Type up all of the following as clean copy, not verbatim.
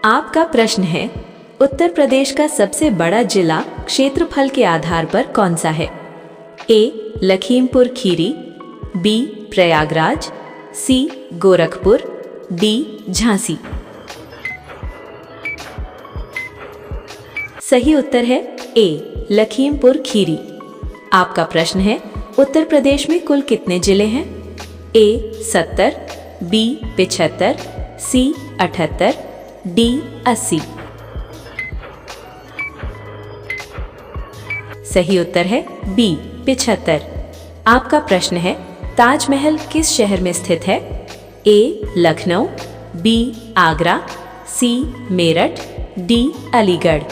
आपका प्रश्न है, उत्तर प्रदेश का सबसे बड़ा जिला क्षेत्रफल के आधार पर कौन सा है? ए. लखीमपुर खीरी, बी. प्रयागराज, सी. गोरखपुर, डी. झांसी। सही उत्तर है ए. लखीमपुर खीरी। आपका प्रश्न है, उत्तर प्रदेश में कुल कितने जिले हैं? ए. 70, बी. 75, सी. 78, डी. 80। सही उत्तर है बी. 75। आपका प्रश्न है, ताजमहल किस शहर में स्थित है? ए. लखनऊ, बी. आगरा, सी. मेरठ, डी. अलीगढ़।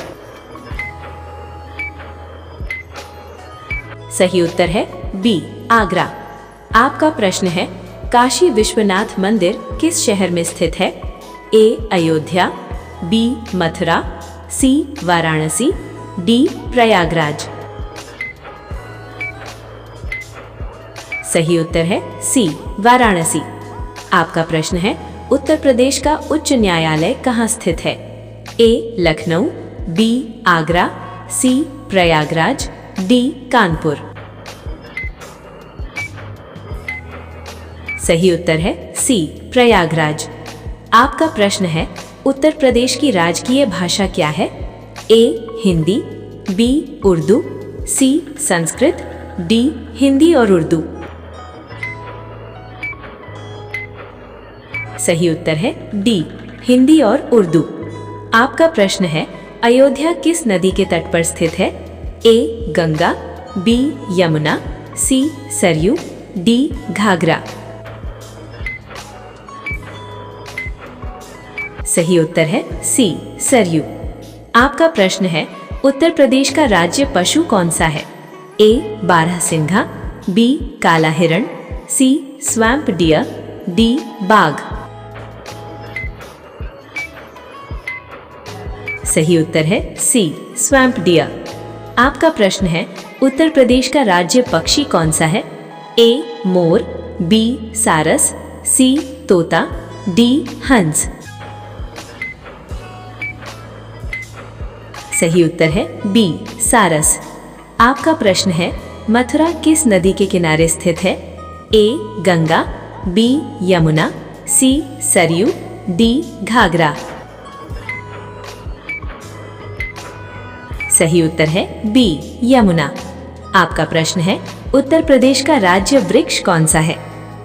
सही उत्तर है बी. आगरा। आपका प्रश्न है, काशी विश्वनाथ मंदिर किस शहर में स्थित है? ए. अयोध्या, बी. मथुरा, सी. वाराणसी, डी. प्रयागराज। सही उत्तर है सी. वाराणसी। आपका प्रश्न है, उत्तर प्रदेश का उच्च न्यायालय कहाँ स्थित है? ए. लखनऊ, बी. आगरा, सी. प्रयागराज, डी. कानपुर। सही उत्तर है सी. प्रयागराज। आपका प्रश्न है, उत्तर प्रदेश की राजकीय भाषा क्या है? ए. हिंदी, बी. उर्दू, सी. संस्कृत, डी. हिंदी और उर्दू। सही उत्तर है डी. हिंदी और उर्दू। आपका प्रश्न है, अयोध्या किस नदी के तट पर स्थित है? ए. गंगा, बी. यमुना, सी. सरयू, डी. घाघरा। सही उत्तर है सी. सरयू। आपका प्रश्न है, उत्तर प्रदेश का राज्य पशु कौन सा है? ए. बारहसिंघा, बी. काला हिरण, सी. Swamp dear, D. बाघ। सही उत्तर है सी. Swamp dear. आपका प्रश्न है, उत्तर प्रदेश का राज्य पक्षी कौन सा है? ए. मोर, बी. सारस, सी. तोता, डी. हंस। सही उत्तर है बी. सारस। आपका प्रश्न है, मथुरा किस नदी के किनारे स्थित है? ए. गंगा, बी. यमुना, सी. सरयू, डी. घाघरा। सही उत्तर है बी. यमुना। आपका प्रश्न है, उत्तर प्रदेश का राज्य वृक्ष कौन सा है?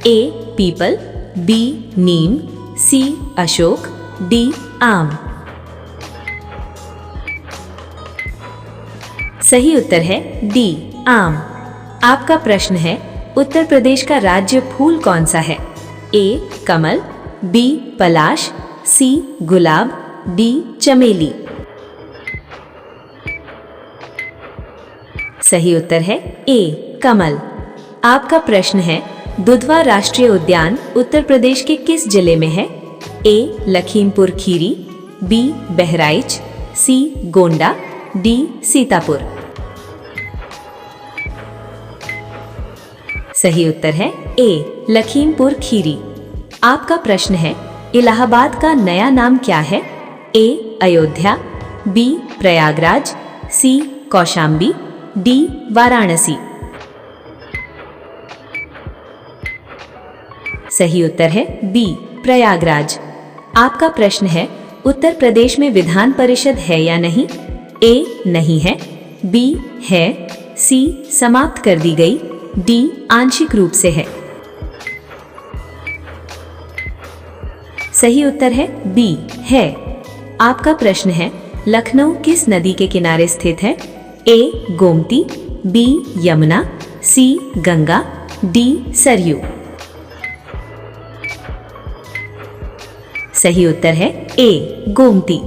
ए. पीपल, बी. नीम, सी. अशोक, डी. आम। सही उत्तर है डी. आम। आपका प्रश्न है, उत्तर प्रदेश का राज्य फूल कौन सा है? ए. कमल, बी. पलाश, सी. गुलाब, डी. चमेली। सही उत्तर है ए. कमल। आपका प्रश्न है, दुधवा राष्ट्रीय उद्यान उत्तर प्रदेश के किस जिले में है? ए. लखीमपुर खीरी, बी. बहराइच, सी. गोंडा, डी. सीतापुर। सही उत्तर है ए. लखीमपुर खीरी। आपका प्रश्न है, इलाहाबाद का नया नाम क्या है? ए. अयोध्या, बी. प्रयागराज, सी. कौशाम्बी, डी. वाराणसी। सही उत्तर है बी. प्रयागराज। आपका प्रश्न है, उत्तर प्रदेश में विधान परिषद है या नहीं? ए. नहीं है, बी. है, सी. समाप्त कर दी गई, डी. आंशिक रूप से है। सही उत्तर है बी. है। आपका प्रश्न है, लखनऊ किस नदी के किनारे स्थित है? ए. गोमती, बी. यमुना, सी. गंगा, डी. सरयू। सही उत्तर है ए. गोमती।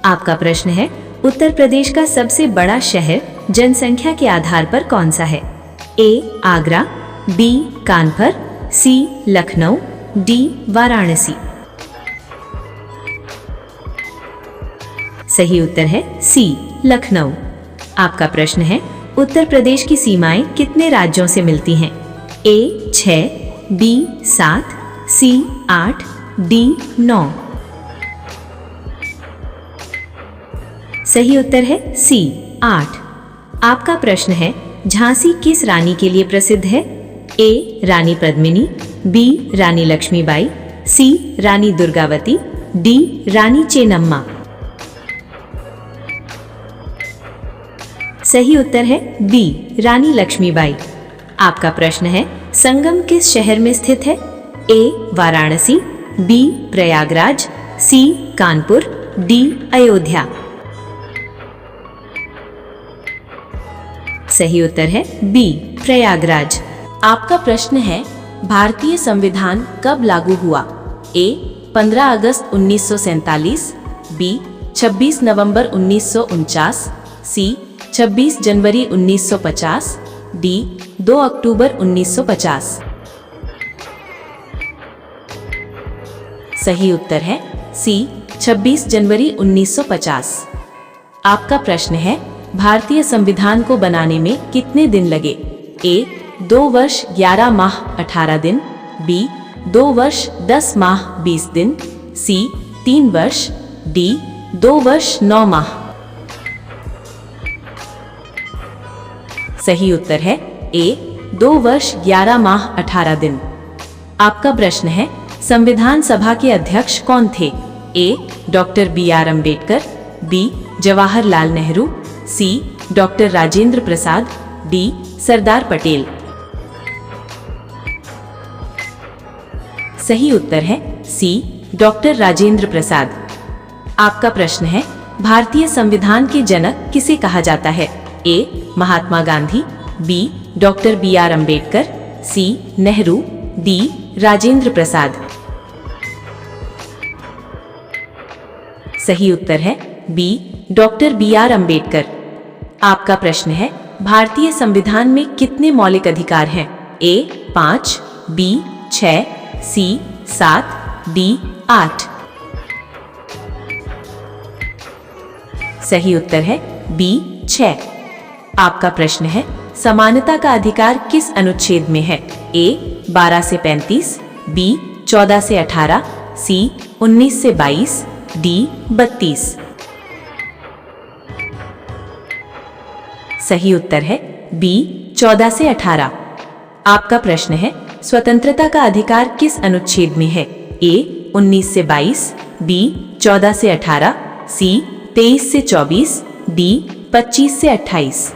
आपका प्रश्न है, उत्तर प्रदेश का सबसे बड़ा शहर जनसंख्या के आधार पर कौन सा है? ए. आगरा, बी. कानपुर, सी. लखनऊ, डी. वाराणसी। सही उत्तर है सी. लखनऊ। आपका प्रश्न है, उत्तर प्रदेश की सीमाएं कितने राज्यों से मिलती हैं? ए. 6, बी. 7, सी. 8, डी. 9। सही उत्तर है सी 8। आपका प्रश्न है, झांसी किस रानी के लिए प्रसिद्ध है? ए रानी पद्मिनी, बी रानी लक्ष्मीबाई, सी रानी दुर्गावती, डी रानी चेन्नम्मा। सही उत्तर है बी रानी लक्ष्मीबाई। आपका प्रश्न है, संगम किस शहर में स्थित है? ए वाराणसी, बी प्रयागराज, सी कानपुर, डी अयोध्या। सही उत्तर है बी प्रयागराज। आपका प्रश्न है, भारतीय संविधान कब लागू हुआ? ए 15 अगस्त 1947, बी 26 नवंबर 1949, सी 26 जनवरी 1950, डी 2 अक्टूबर 1950। सही उत्तर है सी 26 जनवरी 1950। आपका प्रश्न है, भारतीय संविधान को बनाने में कितने दिन लगे? ए 2 वर्ष 11 माह 18 दिन, बी 2 वर्ष 10 माह 20 दिन, सी 3 वर्ष, डी 2 वर्ष 9 माह। सही उत्तर है ए 2 वर्ष 11 माह 18 दिन। आपका प्रश्न है, संविधान सभा के अध्यक्ष कौन थे? A doctor BR Ambedkar, B Jawaharlal Nehru, C doctor Rajendra Prasad, D Sardar Patel. सही उत्तर है सी डॉक्टर राजेंद्र प्रसाद। आपका प्रश्न है, भारतीय संविधान के जनक किसे कहा जाता है? A Mahatma Gandhi, B doctor BR Ambedkar, C Nehru, D Rajendra Prasad. सही उत्तर है बी डॉक्टर BR अम्बेडकर। आपका प्रश्न है, भारतीय संविधान में कितने मौलिक अधिकार हैं? ए 5, बी 6, सी 7, डी 8। सही उत्तर है बी 6। आपका प्रश्न है, समानता का अधिकार किस अनुच्छेद में है? ए 12 से 35, बी 14 से 18, सी 19 से 22, डी 32। सही उत्तर है बी 14 से 18। आपका प्रश्न है, स्वतंत्रता का अधिकार किस अनुच्छेद में है? ए 19 से 22, बी 14 से 18, सी 23 से 24, डी 25 से 28।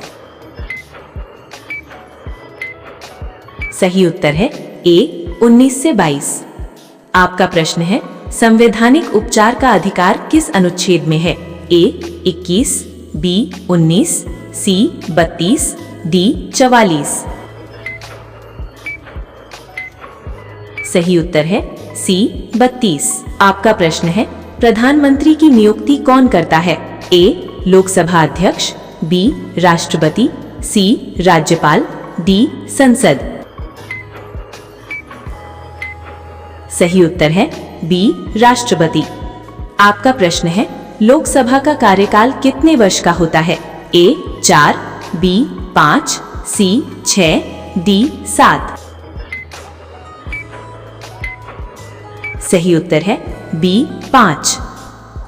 सही उत्तर है ए 19 से 22। आपका प्रश्न है, संवैधानिक उपचार का अधिकार किस अनुच्छेद में है? ए 21, बी 19, सी 32, डी 44। सही उत्तर है सी 32। आपका प्रश्न है, प्रधानमंत्री की नियुक्ति कौन करता है? ए लोकसभा अध्यक्ष, बी राष्ट्रपति, सी राज्यपाल, डी संसद। सही उत्तर है बी राष्ट्रपति। आपका प्रश्न है, लोकसभा का कार्यकाल कितने वर्ष का होता है? ए 4, बी 5, सी 6, डी 7। सही उत्तर है बी 5।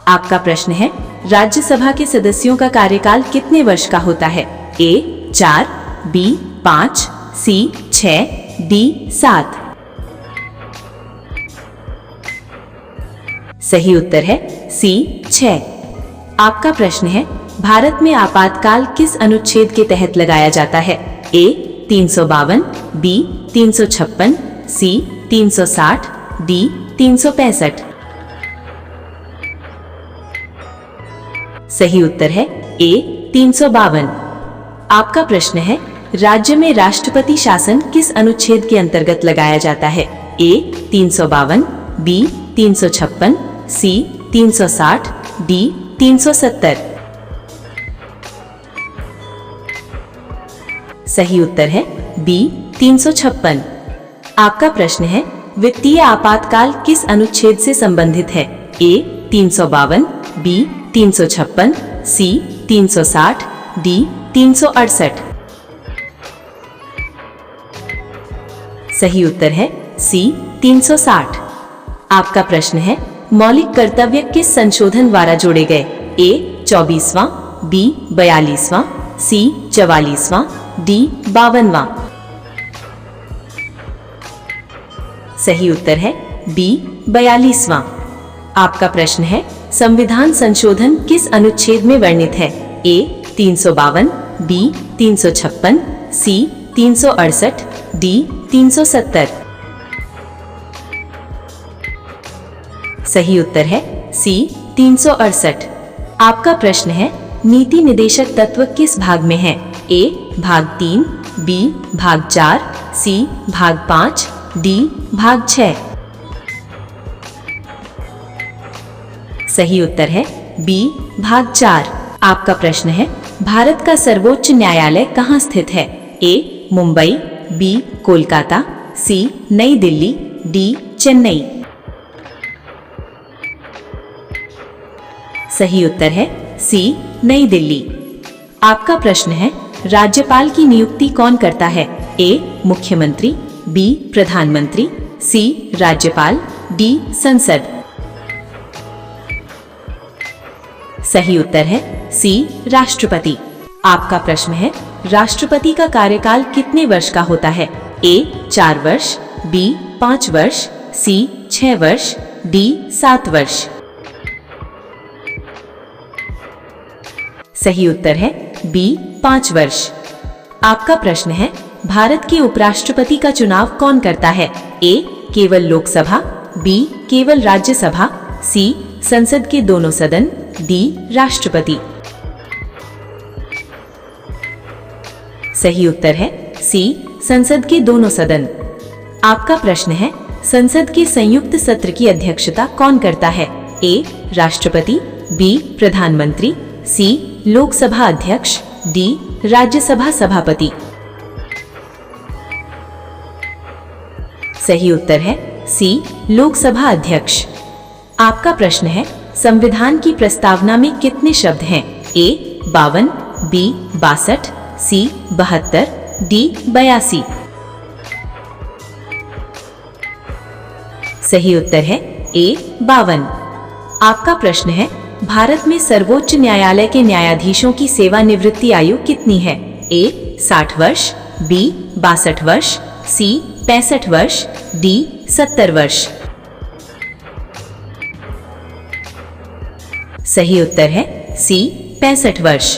आपका प्रश्न है, राज्यसभा के सदस्यों का कार्यकाल कितने वर्ष का होता है? ए 4, बी 5, सी 6, डी 7। सही उत्तर है सी 6। आपका प्रश्न है, भारत में आपातकाल किस अनुच्छेद के तहत लगाया जाता है? ए 352, बी 356, सी 360, डी 365। सही उत्तर है ए 352। आपका प्रश्न है, राज्य में राष्ट्रपति शासन किस अनुच्छेद के अंतर्गत लगाया जाता है? ए 352, बी 356, सी 360, डी 370। सही उत्तर है बी 356। आपका प्रश्न है, वित्तीय आपातकाल किस अनुच्छेद से संबंधित है? ए 352, बी 356, सी 360, डी 368। सही उत्तर है सी 360। आपका प्रश्न है, मौलिक कर्तव्य किस संशोधन द्वारा जोड़े गए? ए 24वां, बी 42वां, सी 44वां, डी 52वां। सही उत्तर है बी 42वां। आपका प्रश्न है संविधान संशोधन किस अनुच्छेद में वर्णित है? ए 352, बी 356, सी 368, डी 370। सही उत्तर है सी 368। आपका प्रश्न है नीति निदेशक तत्व किस भाग में है? ए भाग 3, बी भाग 4, सी भाग 5, डी भाग 6। सही उत्तर है बी भाग 4। आपका प्रश्न है भारत का सर्वोच्च न्यायालय कहाँ स्थित है? ए मुंबई, बी कोलकाता, सी नई दिल्ली, डी चेन्नई। सही उत्तर है सी नई दिल्ली। आपका प्रश्न है राज्यपाल की नियुक्ति कौन करता है? ए मुख्यमंत्री, बी प्रधानमंत्री, सी राज्यपाल, डी संसद। सही उत्तर है सी राष्ट्रपति। आपका प्रश्न है राष्ट्रपति का कार्यकाल कितने वर्ष का होता है? ए 4 वर्ष, बी 5 वर्ष, सी 6 वर्ष, डी 7 वर्ष। सही उत्तर है बी 5 वर्ष। आपका प्रश्न है भारत के उपराष्ट्रपति का चुनाव कौन करता है? ए केवल लोकसभा, बी केवल राज्यसभा, सी संसद के दोनों सदन, डी राष्ट्रपति। सही उत्तर है सी संसद के दोनों सदन। आपका प्रश्न है संसद के संयुक्त सत्र की अध्यक्षता कौन करता है? ए राष्ट्रपति, बी प्रधानमंत्री, सी लोकसभा अध्यक्ष, डी राज्यसभा सभापति। सही उत्तर है सी लोकसभा अध्यक्ष। आपका प्रश्न है संविधान की प्रस्तावना में कितने शब्द हैं? ए 52, बी 62, सी 72, डी 82। सही उत्तर है ए 52। आपका प्रश्न है भारत में सर्वोच्च न्यायालय के न्यायाधीशों की सेवानिवृत्ति आयु कितनी है? ए 60 वर्ष, बी 62 वर्ष, सी 65 वर्ष, डी 70 वर्ष। सही उत्तर है सी 65 वर्ष।